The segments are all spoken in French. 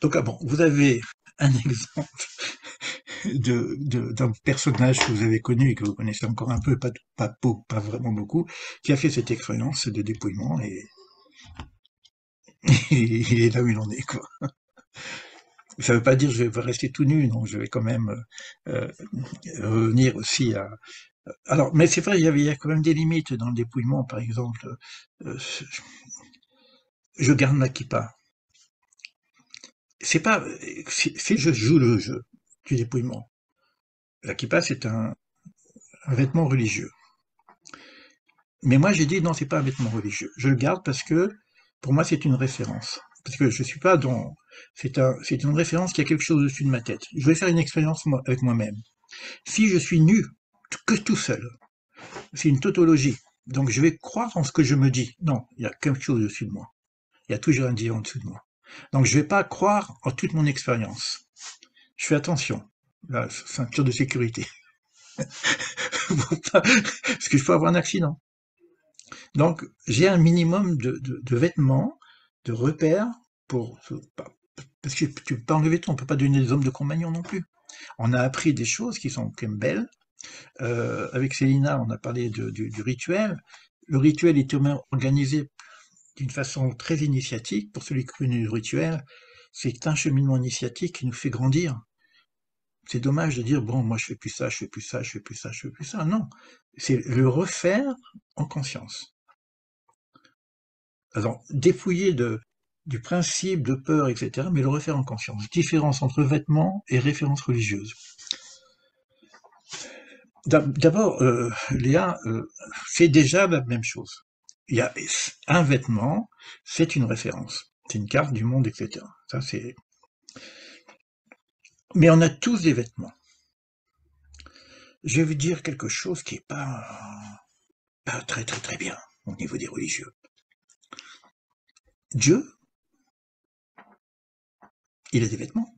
Donc, ah bon, vous avez un exemple d'un personnage que vous avez connu et que vous connaissez encore un peu, pas vraiment beaucoup, qui a fait cette expérience de dépouillement et il est là où il en est, quoi. Ça veut pas dire que je vais rester tout nu, non, je vais quand même euh, revenir aussi à... Alors, mais c'est vrai, il y a quand même des limites dans le dépouillement, par exemple, euh, je garde ma kippa. C'est pas, si je joue le jeu du dépouillement, la kippa c'est un vêtement religieux. Mais moi j'ai dit non, c'est pas un vêtement religieux. Je le garde parce que pour moi c'est une référence. Parce que je suis pas dans, c'est une référence qui a quelque chose au-dessus de ma tête. Je vais faire une expérience avec moi-même. Si je suis nu, que tout seul, c'est une tautologie. Donc je vais croire en ce que je me dis. Non, il y a quelque chose au-dessus de moi. Il y a toujours un Dieu en dessous de moi. Donc je vais pas croire en toute mon expérience. Je fais attention. La ceinture de sécurité. Parce que je peux avoir un accident. Donc j'ai un minimum de vêtements, de repères pour parce que tu peux pas enlever tout, on peut pas devenir des hommes de compagnon non plus. On a appris des choses qui sont quand même belles. Avec Célina, on a parlé du rituel. Le rituel est organisé d'une façon très initiatique. Pour celui qui connaît le rituel, c'est un cheminement initiatique qui nous fait grandir. C'est dommage de dire, bon, moi je fais plus ça, je fais plus ça, je fais plus ça, je fais plus ça. Non, c'est le refaire en conscience. Alors, dépouiller du principe de peur, etc., mais le refaire en conscience. Différence entre vêtements et références religieuses. D'abord, Léa, c'est déjà la même chose. Il y a un vêtement, c'est une référence. C'est une carte du monde, etc. Ça, c'est... Mais on a tous des vêtements. Je vais vous dire quelque chose qui est pas très très très bien au niveau des religieux. Dieu, il a des vêtements.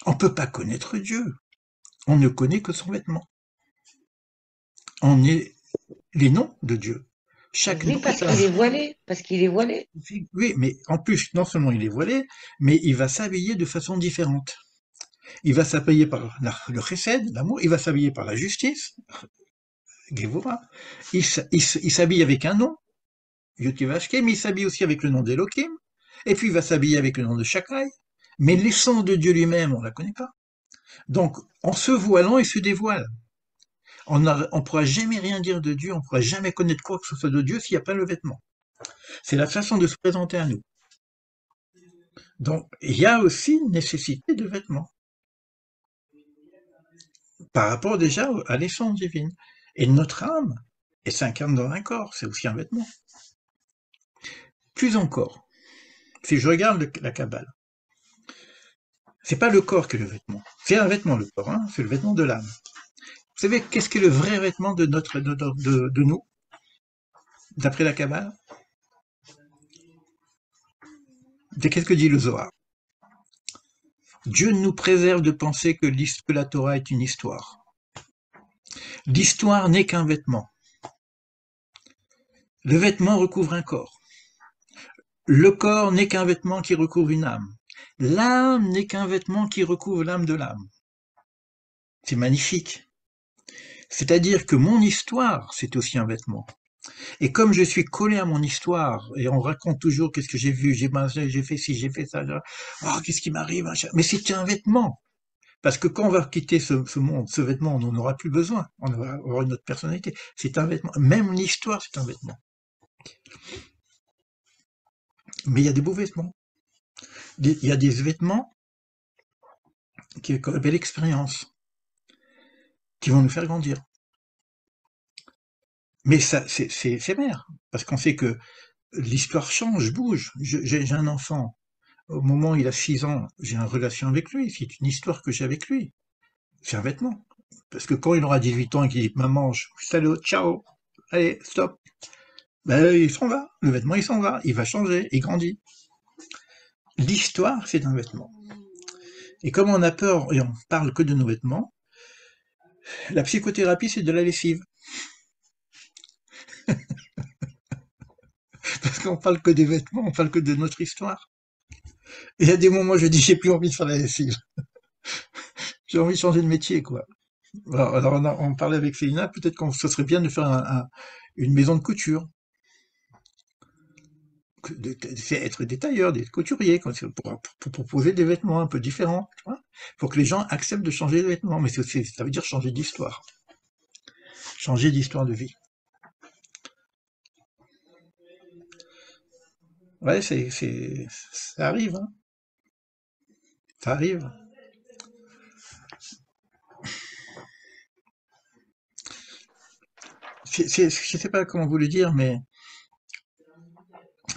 On ne peut pas connaître Dieu. On ne connaît que son vêtement. On est les noms de Dieu. Chaque Oui, nom parce est qu'il est voilé, parce qu'il est voilé. oui, mais en plus, non seulement il est voilé, mais il va s'habiller de façon différente. Il va s'habiller par le chesed, l'amour, il va s'habiller par la justice, Gevura. Il s'habille avec un nom, Yotivashke, mais il s'habille aussi avec le nom d'Elohim, et puis il va s'habiller avec le nom de Shakai. Mais l'essence de Dieu lui-même, on ne la connaît pas. Donc, en se voilant, il se dévoile. On ne pourra jamais rien dire de Dieu, on ne pourra jamais connaître quoi que ce soit de Dieu s'il n'y a pas le vêtement. C'est la façon de se présenter à nous. Donc, il y a aussi une nécessité de vêtements par rapport déjà à l'essence divine. Et notre âme, elle s'incarne dans un corps, c'est aussi un vêtement. Plus encore, si je regarde la Kabbale, c'est pas le corps qui est le vêtement. C'est un vêtement, le corps, hein, c'est le vêtement de l'âme. Vous savez, qu'est-ce qui est le vrai vêtement de nous, d'après la Kabbale? Qu'est-ce que dit le Zohar? Dieu nous préserve de penser que la Torah est une histoire. L'histoire n'est qu'un vêtement. Le vêtement recouvre un corps. Le corps n'est qu'un vêtement qui recouvre une âme. L'âme n'est qu'un vêtement qui recouvre l'âme de l'âme. C'est magnifique. C'est-à-dire que mon histoire, c'est aussi un vêtement. Et comme je suis collé à mon histoire, et on raconte toujours qu'est-ce que j'ai vu, j'ai mangé, j'ai fait ci, j'ai fait ça, oh, qu'est-ce qui m'arrive, mais c'est un vêtement. Parce que quand on va quitter ce monde, ce vêtement, on n'en aura plus besoin. On va avoir une autre personnalité. C'est un vêtement. Même l'histoire, c'est un vêtement. Mais il y a des beaux vêtements. Il y a des vêtements qui appellent l'expérience, qui vont nous faire grandir. Mais ça, c'est éphémère, parce qu'on sait que l'histoire change, bouge. J'ai un enfant, au moment où il a 6 ans, j'ai une relation avec lui, c'est une histoire que j'ai avec lui. C'est un vêtement. Parce que quand il aura 18 ans et qu'il dit maman, salut, ciao, allez, stop, ben, il s'en va, le vêtement il s'en va, il va changer, il grandit. L'histoire, c'est un vêtement. Et comme on a peur et on parle que de nos vêtements, la psychothérapie, c'est de la lessive. parce qu'on parle que des vêtements, on parle que de notre histoire. Et à des moments, je dis, j'ai plus envie de faire la lessive. J'ai envie de changer de métier, quoi. Alors on parlait avec Célina, peut-être que ce serait bien de faire une maison de couture, être des tailleurs, des couturiers, quoi, pour proposer des vêtements un peu différents, tu vois, pour que les gens acceptent de changer de vêtements. Mais ça veut dire changer d'histoire de vie. Ouais, ça arrive, hein, ça arrive. Je sais pas comment vous le dire, mais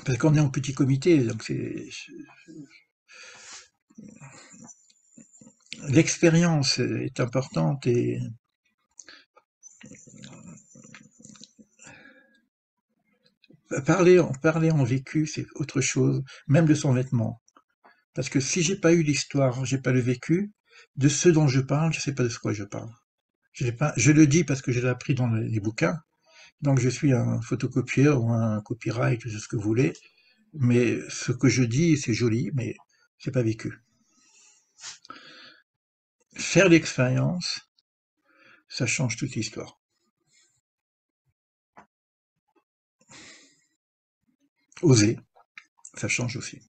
parce qu'on est en petit comité, donc l'expérience est importante et parler en vécu, c'est autre chose, même de son vêtement. Parce que si j'ai pas eu l'histoire, j'ai pas le vécu, de ce dont je parle, je sais pas de ce quoi je parle. Je le dis parce que je l'ai appris dans les bouquins, donc je suis un photocopieur ou un copyright, ou ce que vous voulez, mais ce que je dis, c'est joli, mais c'est pas vécu. Faire l'expérience, ça change toute l'histoire. Oser, ça change aussi.